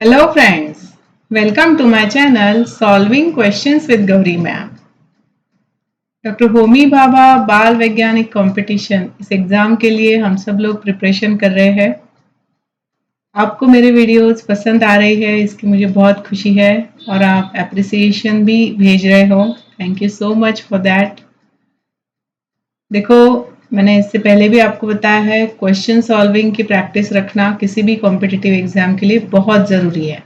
Hello friends, welcome to my channel Solving Questions with Gauri Ma'am. Doctor Homi Bhabha बाल वैज्ञानिक competition इस exam के लिए हम सब लोग प्रिपरेशन कर रहे हैं। आपको मेरे वीडियोस पसंद आ रही है, इसकी मुझे बहुत खुशी है और आप एप्रिसिएशन भी भेज रहे हो। Thank you so much for that. देखो, मैंने इससे पहले भी आपको बताया है, क्वेश्चन सॉल्विंग की प्रैक्टिस रखना किसी भी कॉम्पिटिटिव एग्जाम के लिए बहुत ज़रूरी है।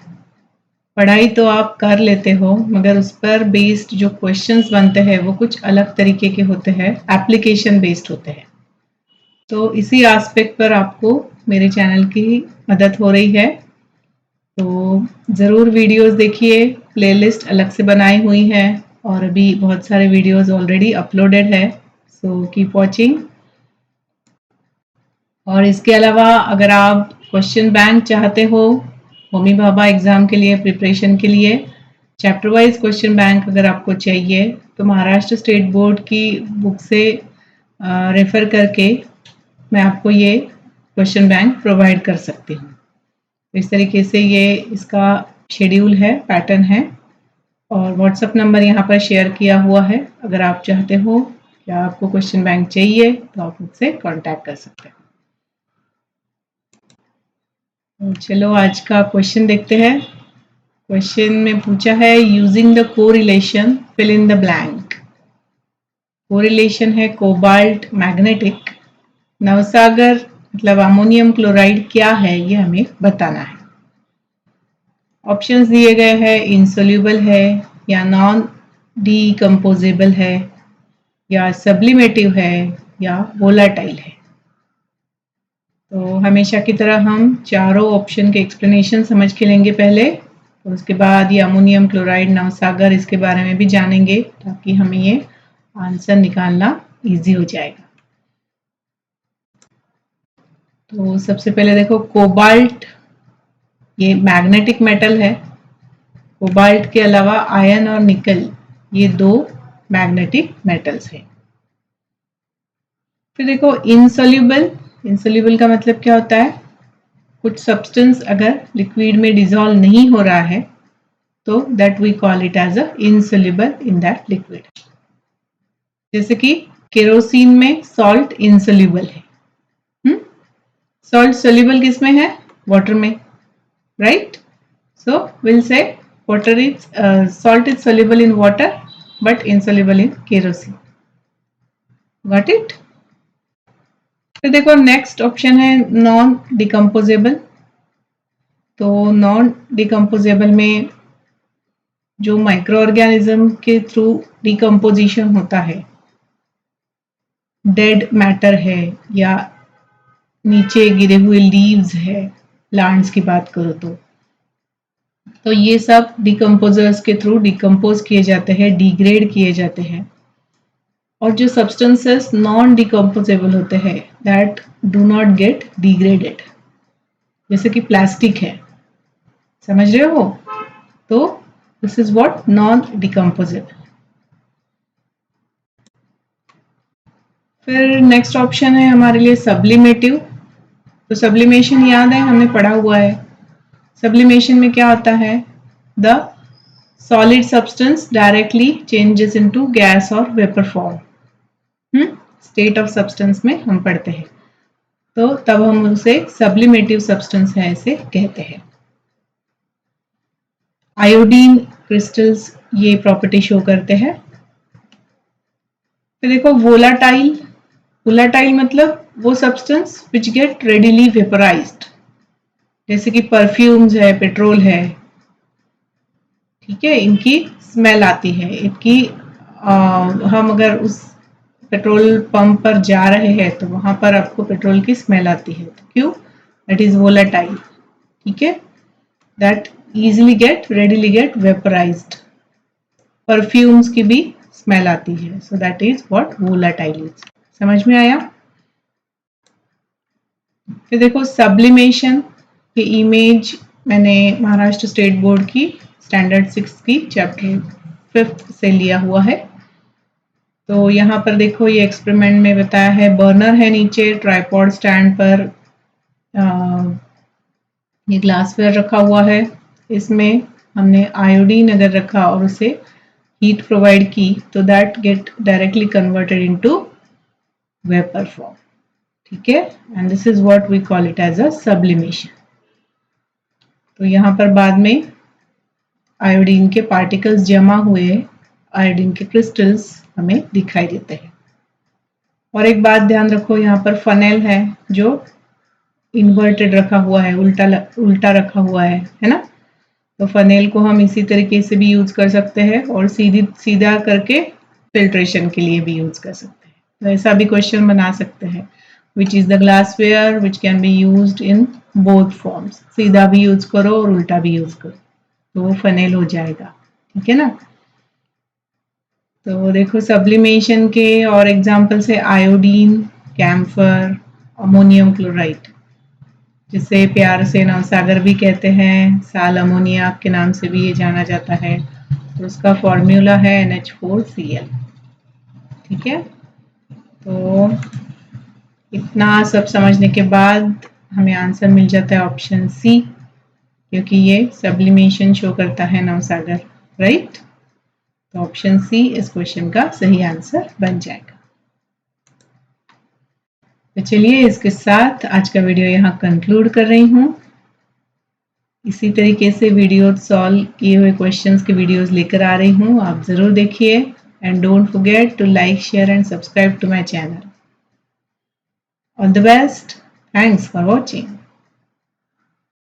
पढ़ाई तो आप कर लेते हो, मगर उस पर बेस्ड जो क्वेश्चंस बनते हैं वो कुछ अलग तरीके के होते हैं, एप्लीकेशन बेस्ड होते हैं। तो इसी एस्पेक्ट पर आपको मेरे चैनल की मदद हो रही है, तो ज़रूर वीडियोस देखिए। प्लेलिस्ट अलग से बनाई हुई है और अभी बहुत सारे वीडियोस ऑलरेडी अपलोडेड है, सो कीप वॉचिंग। और इसके अलावा अगर आप क्वेश्चन बैंक चाहते हो होमी भाभा एग्ज़ाम के लिए प्रिपरेशन के लिए, चैप्टर वाइज क्वेश्चन बैंक अगर आपको चाहिए तो महाराष्ट्र स्टेट बोर्ड की बुक से रेफ़र करके मैं आपको ये क्वेश्चन बैंक प्रोवाइड कर सकती हूँ। तो इस तरीके से ये इसका शेड्यूल है, पैटर्न है और व्हाट्सएप नंबर यहाँ पर शेयर किया हुआ है। अगर आप चाहते हो कि आपको क्वेश्चन बैंक चाहिए तो आप मुझसे कॉन्टैक्ट कर सकते हैं। चलो आज का क्वेश्चन देखते हैं। क्वेश्चन में पूछा है, using the correlation fill in the blank. Correlation है कोबाल्ट मैग्नेटिक। नवसागर मतलब अमोनियम क्लोराइड क्या है ये हमें बताना है। ऑप्शंस दिए गए हैं, इनसोल्यूबल है या नॉन डीकम्पोजेबल है या सब्लिमेटिव है या वोलाटाइल है। तो हमेशा की तरह हम चारों ऑप्शन के एक्सप्लेनेशन समझ के लेंगे पहले, और उसके बाद ये अमोनियम क्लोराइड नवसागर इसके बारे में भी जानेंगे ताकि हमें ये आंसर निकालना इजी हो जाएगा। तो सबसे पहले देखो, कोबाल्ट ये मैग्नेटिक मेटल है। कोबाल्ट के अलावा आयरन और निकल ये दो मैग्नेटिक मेटल्स हैं। फिर देखो इनसोल्यूबल। इनसोल्यूबल का मतलब क्या होता है, कुछ सब्सटेंस अगर लिक्विड में डिसॉल्व नहीं हो रहा है तो that we call it as a insoluble in that liquid. जैसे कि केरोसिन में सॉल्ट इनसोल्यूबल है। सॉल्ट सोल्यूबल किस में है, वाटर में, right? So will say water is salt is soluble in water but insoluble in kerosene. Got it? फिर देखो नेक्स्ट ऑप्शन है नॉन डिकम्पोजेबल। तो नॉन डिकम्पोजेबल में जो माइक्रो ऑर्गेनिज्म के थ्रू डिकम्पोजिशन होता है, डेड मैटर है या नीचे गिरे हुए लीव्स है, प्लांट्स की बात करो तो ये सब डिकम्पोजर्स के थ्रू डिकम्पोज किए जाते हैं, डिग्रेड किए जाते हैं। और जो सब्सटेंसेस नॉन डिकम्पोजेबल होते हैं that do not gate degraded, जैसे कि प्लास्टिक है, समझ रहे हो? तो this is what non decomposable. फिर नेक्स्ट ऑप्शन है हमारे लिए सब्लिमेटिव। तो सब्लिमेशन याद है, हमने पढ़ा हुआ है। सब्लिमेशन में क्या होता है, the solid substance directly changes into gas और vapour form. State of substance में हम पढ़ते हैं, तो तब हम उसे सब्लिमेटिव सब्सटेंस है ऐसे कहते हैं। आयोडीन क्रिस्टल्स ये प्रॉपर्टी शो करते हैं। फिर देखो वोलाटाइल। वोलाटाइल मतलब वो सब्सटेंस विच गेट रेडिली वेपराइज्ड, जैसे कि परफ्यूम्स है, पेट्रोल है, ठीक है, इनकी स्मेल आती है, इनकी हम अगर उस पेट्रोल पंप पर जा रहे हैं तो वहां पर आपको पेट्रोल की स्मेल आती है, तो क्यों? दैट इज वोलाटाइल, ठीक है, that easily get readily get vaporized. Perfumes की भी स्मेल आती है, so that is what volatile is. समझ में आया? फिर देखो सब्लिमेशन की इमेज मैंने महाराष्ट्र स्टेट बोर्ड की स्टैंडर्ड 6 की चैप्टर 5 से लिया हुआ है। तो यहाँ पर देखो ये एक्सपेरिमेंट में बताया है, बर्नर है नीचे ट्राइपॉड स्टैंड पर, ये ग्लासवेयर रखा हुआ है इसमें हमने आयोडीन अगर रखा और उसे हीट प्रोवाइड की तो that get directly converted into vapour form, ठीक है, and this is what we call it as a sublimation. तो यहाँ पर बाद में आयोडीन के पार्टिकल्स जमा हुए, आयोडीन के क्रिस्टल्स हमें दिखाई देते हैं। और एक बात ध्यान रखो, यहाँ पर फनेल है जो इन्वर्टेड रखा हुआ है, उल्टा रखा हुआ है ना। तो फनेल को हम इसी तरीके से भी यूज कर सकते हैं और सीधा करके फिल्ट्रेशन के लिए भी यूज कर सकते हैं। तो ऐसा भी क्वेश्चन बना सकते हैं, which is the glassware which can be used in both forms. सीधा भी यूज करो और उल्टा भी यूज करो तो वो फनेल हो जाएगा, ठीक है ना। तो देखो सब्लिमेशन के और एग्जाम्पल्स है आयोडीन, कैम्फर, अमोनियम क्लोराइड, जिसे प्यार से नवसागर भी कहते हैं, साल अमोनिया के नाम से भी ये जाना जाता है। तो उसका फॉर्मूला है NH4Cl, ठीक है। तो इतना सब समझने के बाद हमें आंसर मिल जाता है ऑप्शन सी, क्योंकि ये सब्लिमेशन शो करता है नवसागर, राइट। तो ऑप्शन सी इस क्वेश्चन का सही आंसर बन जाएगा। तो चलिए इसके साथ आज का वीडियो यहाँ कंक्लूड कर रही हूँ। इसी तरीके से वीडियो सॉल्व किए हुए क्वेश्चंस के वीडियोस लेकर आ रही हूँ, आप ज़रूर देखिए and don't forget to like, share and subscribe to my channel. All the best, thanks for watching.